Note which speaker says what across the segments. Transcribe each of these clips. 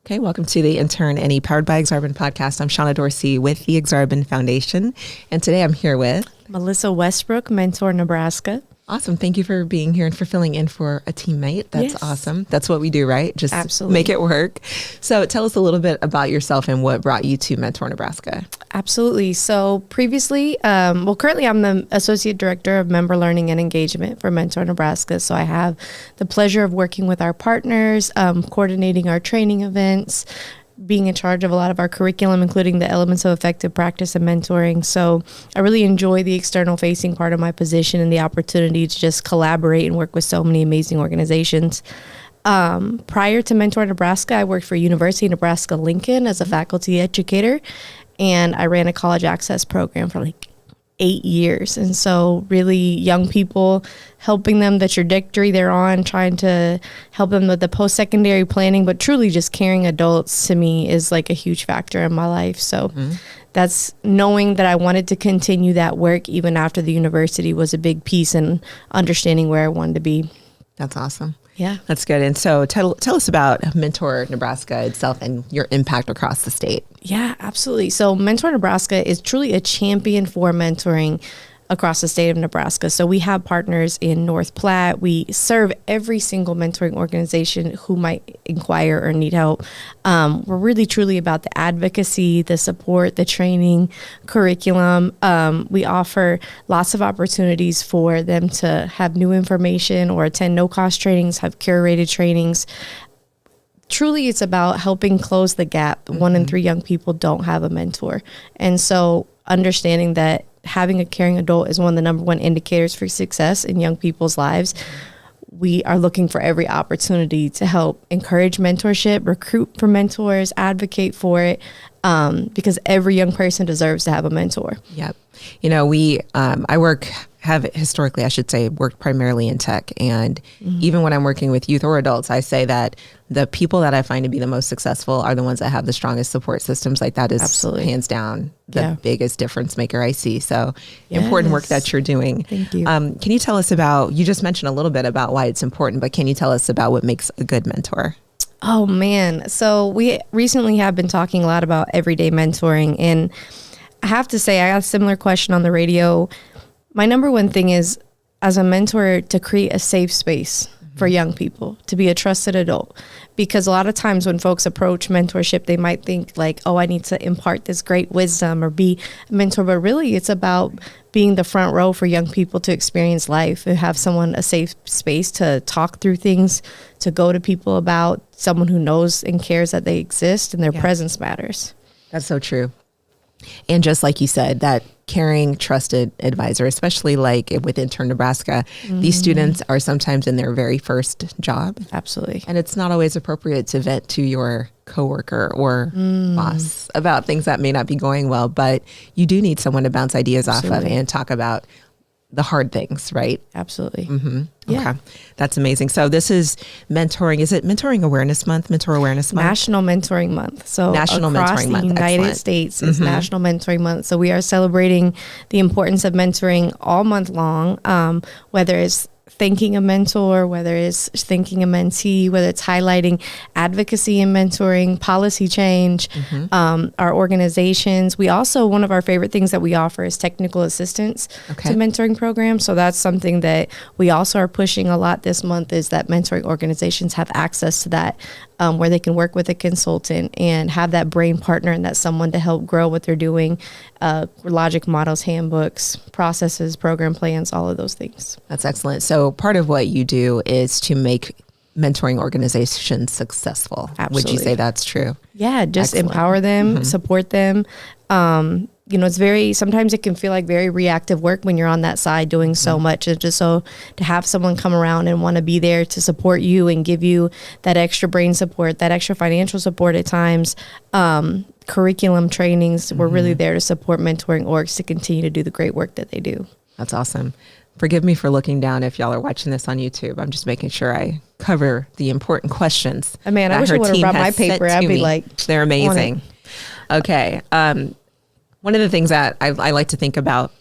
Speaker 1: Okay, welcome to the Intern NE powered by Aksarben podcast. I'm LaShonna Dorsey with the Aksarben Foundation, and today I'm here with
Speaker 2: Melissa Westbrook, Mentor Nebraska.
Speaker 1: Awesome. Thank you for being here and for filling in for a teammate. That's awesome. That's what we do, right? Just
Speaker 2: Absolutely.
Speaker 1: Make it work. So tell us a little bit about yourself and what brought you to Mentor Nebraska.
Speaker 2: Absolutely. So previously, currently I'm the Associate Director of Member Learning and Engagement for Mentor Nebraska. So I have the pleasure of working with our partners, coordinating our training events, being in charge of a lot of our curriculum, including the elements of effective practice and mentoring. So I really enjoy the external facing part of my position and the opportunity to just collaborate and work with so many amazing organizations. Prior to Mentor Nebraska, I worked for University of Nebraska-Lincoln as a faculty educator, and I ran a college access program for like 8 years. And so really young people, helping them the trajectory they're on, trying to help them with the post-secondary planning, but truly just caring adults to me is like a huge factor in my life. So that's knowing that I wanted to continue that work even after the university was a big piece in understanding where I wanted to be.
Speaker 1: That's awesome.
Speaker 2: Yeah.
Speaker 1: That's good. And so tell us about Mentor Nebraska itself and your impact across the state.
Speaker 2: Yeah, absolutely. So Mentor Nebraska is truly a champion for mentoring across the state of Nebraska. So we have partners in North Platte. We serve every single mentoring organization who might inquire or need help. We're really truly about the advocacy, the support, the training, curriculum. We offer lots of opportunities for them to have new information or attend no-cost trainings, have curated trainings. Truly, it's about helping close the gap. 1 in 3 young people don't have a mentor. And so understanding that having a caring adult is one of the number one indicators for success in young people's lives. We are looking for every opportunity to help encourage mentorship, recruit for mentors, advocate for it, because every young person deserves to have a mentor.
Speaker 1: Yep. You know, have historically, I should say, worked primarily in tech. And even when I'm working with youth or adults, I say that the people that I find to be the most successful are the ones that have the strongest support systems. Like that is
Speaker 2: Absolutely.
Speaker 1: Hands down the biggest difference maker I see. So important work that you're doing.
Speaker 2: Thank you.
Speaker 1: Can you tell us you just mentioned a little bit about why it's important, but can you tell us about what makes a good mentor?
Speaker 2: Oh, man. So we recently have been talking a lot about everyday mentoring. And I have to say, I got a similar question on the radio. My number one thing is, as a mentor, to create a safe space for young people, to be a trusted adult. Because a lot of times when folks approach mentorship, they might think like, oh, I need to impart this great wisdom or be a mentor. But really, it's about being the front row for young people to experience life and have someone, a safe space to talk through things, to go to people about, someone who knows and cares that they exist and their presence matters.
Speaker 1: That's so true. And just like you said, that caring, trusted advisor, especially like with Intern Nebraska, these students are sometimes in their very first job.
Speaker 2: Absolutely.
Speaker 1: And it's not always appropriate to vent to your coworker or boss about things that may not be going well, but you do need someone to bounce ideas off of and talk about the hard things, right?
Speaker 2: Absolutely.
Speaker 1: Yeah. Okay. That's amazing. So this is mentoring. Is it Mentoring Awareness Month? Mentor Awareness Month?
Speaker 2: National Mentoring Month. So
Speaker 1: National
Speaker 2: across
Speaker 1: Mentoring
Speaker 2: the
Speaker 1: Month.
Speaker 2: United
Speaker 1: Excellent.
Speaker 2: States is National Mentoring Month. So we are celebrating the importance of mentoring all month long, whether it's thanking a mentor, whether it's thanking a mentee, whether it's highlighting advocacy and mentoring, policy change, our organizations. We also, one of our favorite things that we offer is technical assistance to mentoring programs. So that's something that we also are pushing a lot this month, is that mentoring organizations have access to that, where they can work with a consultant and have that brain partner and that someone to help grow what they're doing, logic models, handbooks, processes, program plans, all of those things.
Speaker 1: That's excellent. So part of what you do is to make mentoring organizations successful.
Speaker 2: Absolutely.
Speaker 1: Would you say that's true?
Speaker 2: Yeah, just
Speaker 1: Excellent.
Speaker 2: empower them, support them. It's sometimes it can feel like very reactive work when you're on that side doing so much. And just so to have someone come around and want to be there to support you and give you that extra brain support, that extra financial support at times, curriculum trainings, we're really there to support mentoring orgs to continue to do the great work that they do.
Speaker 1: That's awesome. Forgive me for looking down if y'all are watching this on YouTube. I'm just making sure I cover the important questions.
Speaker 2: I wish I would have brought my paper. I'd be like,
Speaker 1: they're amazing. Okay. One of the things that I like to think about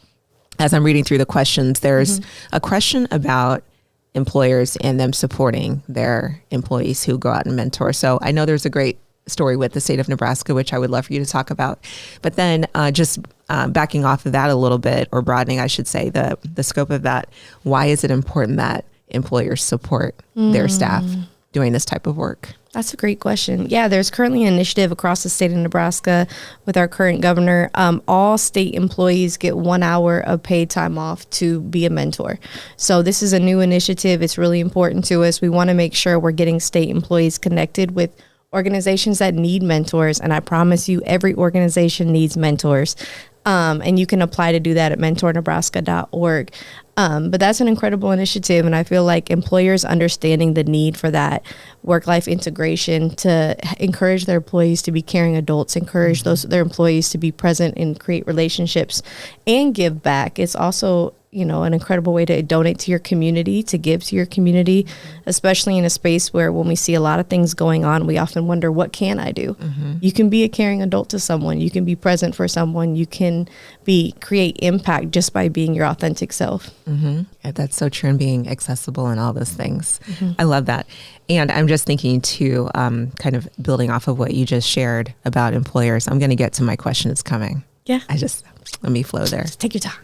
Speaker 1: as I'm reading through the questions, there's a question about employers and them supporting their employees who go out and mentor. So I know there's a great story with the state of Nebraska, which I would love for you to talk about. But then just backing off of that a little bit, or broadening, I should say, the scope of that, why is it important that employers support their staff doing this type of work?
Speaker 2: That's a great question. Yeah, there's currently an initiative across the state of Nebraska with our current governor. All state employees get 1 hour of paid time off to be a mentor. So this is a new initiative. It's really important to us. We want to make sure we're getting state employees connected with organizations that need mentors. And I promise you, every organization needs mentors. And you can apply to do that at mentornebraska.org. But that's an incredible initiative. And I feel like employers understanding the need for that work-life integration to encourage their employees to be caring adults, encourage their employees to be present and create relationships and give back. It's also, an incredible way to donate to your community, to give to your community, especially in a space where when we see a lot of things going on, we often wonder, what can I do? You can be a caring adult to someone. You can be present for someone. You can create impact just by being your authentic self.
Speaker 1: Yeah, that's so true, and being accessible and all those things. I love that. And I'm just thinking too, kind of building off of what you just shared about employers, I'm going to get to my question that's coming.
Speaker 2: Yeah.
Speaker 1: Let me flow there.
Speaker 2: Just take your time.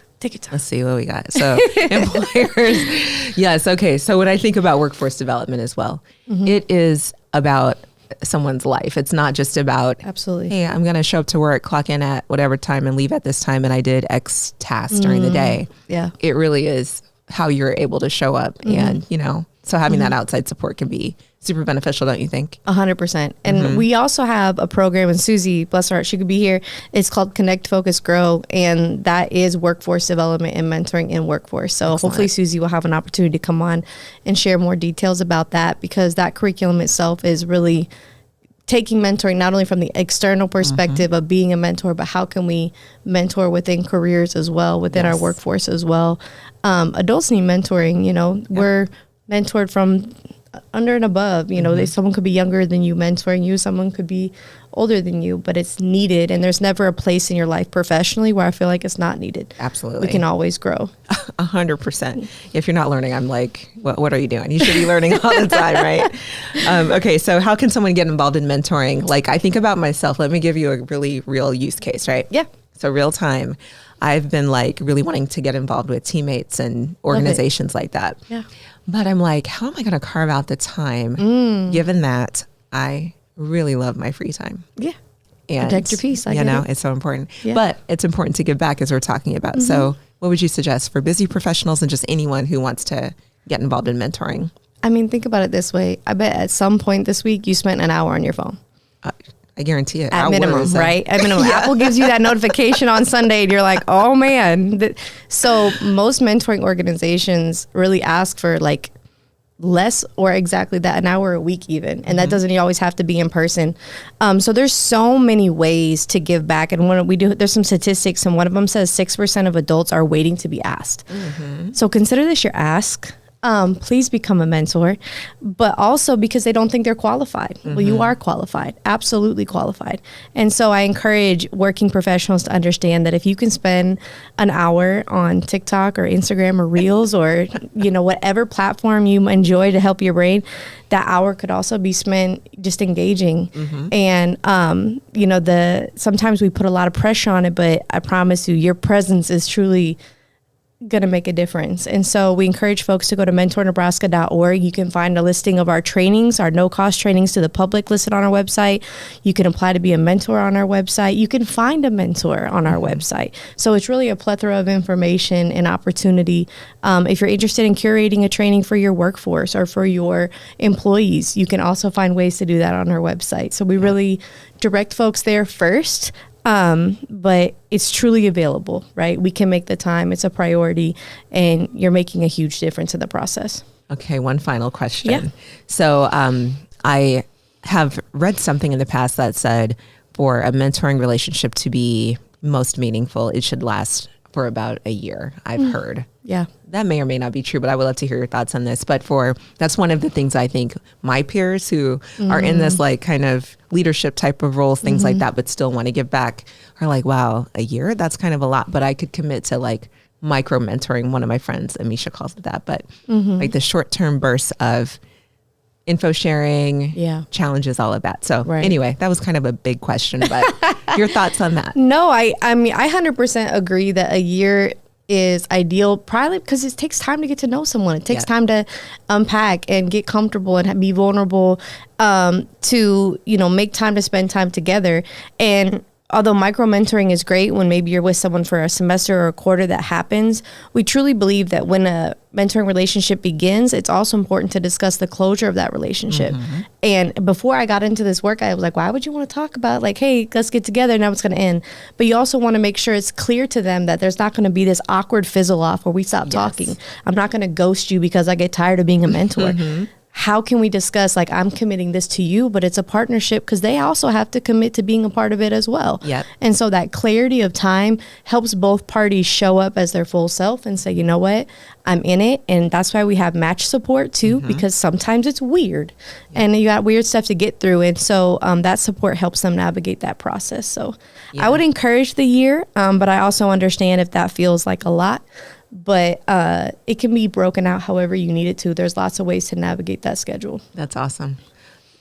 Speaker 1: Let's see what we got. So employers. Yes. Okay. So when I think about workforce development as well, it is about someone's life. It's not just about,
Speaker 2: absolutely,
Speaker 1: hey, I'm going to show up to work, clock in at whatever time and leave at this time, and I did X tasks during the day.
Speaker 2: Yeah.
Speaker 1: It really is how you're able to show up. And, so having that outside support can be super beneficial, don't you think?
Speaker 2: 100%. And we also have a program, and Susie, bless her heart, she could be here. It's called Connect, Focus, Grow. And that is workforce development and mentoring in workforce. So hopefully Susie will have an opportunity to come on and share more details about that, because that curriculum itself is really taking mentoring not only from the external perspective of being a mentor, but how can we mentor within careers as well, within our workforce as well. Adults need mentoring, we're mentored from under and above, someone could be younger than you mentoring you, someone could be older than you, but it's needed. And there's never a place in your life professionally where I feel like it's not needed.
Speaker 1: Absolutely.
Speaker 2: We can always grow.
Speaker 1: 100%. If you're not learning, I'm like, what are you doing? You should be learning all the time, right? Okay. So how can someone get involved in mentoring? Like, I think about myself. Let me give you a really real use case, right?
Speaker 2: Yeah.
Speaker 1: So real time. I've been like really wanting to get involved with teammates and organizations like that.
Speaker 2: Yeah.
Speaker 1: But I'm like, how am I going to carve out the time given that I really love my free time?
Speaker 2: Yeah.
Speaker 1: And
Speaker 2: protect your peace.
Speaker 1: It's so important. Yeah. But it's important to give back, as we're talking about. So what would you suggest for busy professionals and just anyone who wants to get involved in mentoring?
Speaker 2: I mean, think about it this way. I bet at some point this week you spent an hour on your phone.
Speaker 1: I guarantee it.
Speaker 2: At minimum, right? At minimum. Yeah. Apple gives you that notification on Sunday and you're like, oh man. So most mentoring organizations really ask for like less or exactly that, an hour a week even. And that doesn't always have to be in person. So there's so many ways to give back. And when we do, there's some statistics, and one of them says 6% of adults are waiting to be asked. So consider this your ask. Please become a mentor, but also because they don't think they're qualified. Well, you are qualified, absolutely qualified. And so I encourage working professionals to understand that if you can spend an hour on TikTok or Instagram or Reels or, whatever platform you enjoy to help your brain, that hour could also be spent just engaging. And, sometimes we put a lot of pressure on it, but I promise you, your presence is truly going to make a difference. And so we encourage folks to go to mentornebraska.org. You can find a listing of our trainings, our no-cost trainings to the public listed on our website. You can apply to be a mentor on our website. You can find a mentor on our website. So it's really a plethora of information and opportunity. If you're interested in curating a training for your workforce or for your employees, you can also find ways to do that on our website. So we really direct folks there first. But it's truly available, right? We can make the time. It's a priority, and you're making a huge difference in the process.
Speaker 1: Okay. One final question. So, I have read something in the past that said for a mentoring relationship to be most meaningful, it should last for about a year. I've heard.
Speaker 2: Yeah.
Speaker 1: That may or may not be true, but I would love to hear your thoughts on this. But that's one of the things I think my peers who are in this like kind of leadership type of roles, things like that, but still want to give back are like, wow, a year? That's kind of a lot, but I could commit to like micro mentoring. One of my friends, Amisha, calls it that, but like the short-term bursts of info sharing,
Speaker 2: Yeah.
Speaker 1: challenges, all of that. So
Speaker 2: Right.
Speaker 1: anyway, that was kind of a big question, but your thoughts on that?
Speaker 2: No, I mean, I 100% agree that a year is ideal, probably because it takes time to get to know someone. It takes time to unpack and get comfortable and be vulnerable, to, make time to spend time together. And although micro mentoring is great when maybe you're with someone for a semester or a quarter, that happens, we truly believe that when a mentoring relationship begins, it's also important to discuss the closure of that relationship. And before I got into this work, I was like, why would you want to talk about like, hey, let's get together, now it's going to end? But you also want to make sure it's clear to them that there's not going to be this awkward fizzle off where we stop talking. I'm not going to ghost you because I get tired of being a mentor. How can we discuss, like, I'm committing this to you, but it's a partnership because they also have to commit to being a part of it as well. And so that clarity of time helps both parties show up as their full self and say, you know what, I'm in it. And that's why we have match support too, because sometimes it's weird and you got weird stuff to get through. And so that support helps them navigate that process. So I would encourage the year, but I also understand if that feels like a lot. But it can be broken out however you need it to. There's lots of ways to navigate that schedule.
Speaker 1: That's awesome.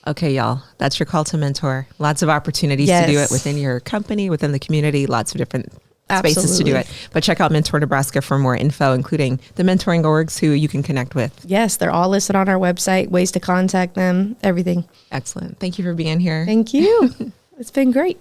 Speaker 1: Okay, y'all, that's your call to mentor. Lots of opportunities to do it within your company, within the community, lots of different spaces to do it. But check out Mentor Nebraska for more info, including the mentoring orgs who you can connect with.
Speaker 2: Yes, they're all listed on our website, ways to contact them, everything.
Speaker 1: Excellent. Thank you for being here.
Speaker 2: Thank you. It's been great.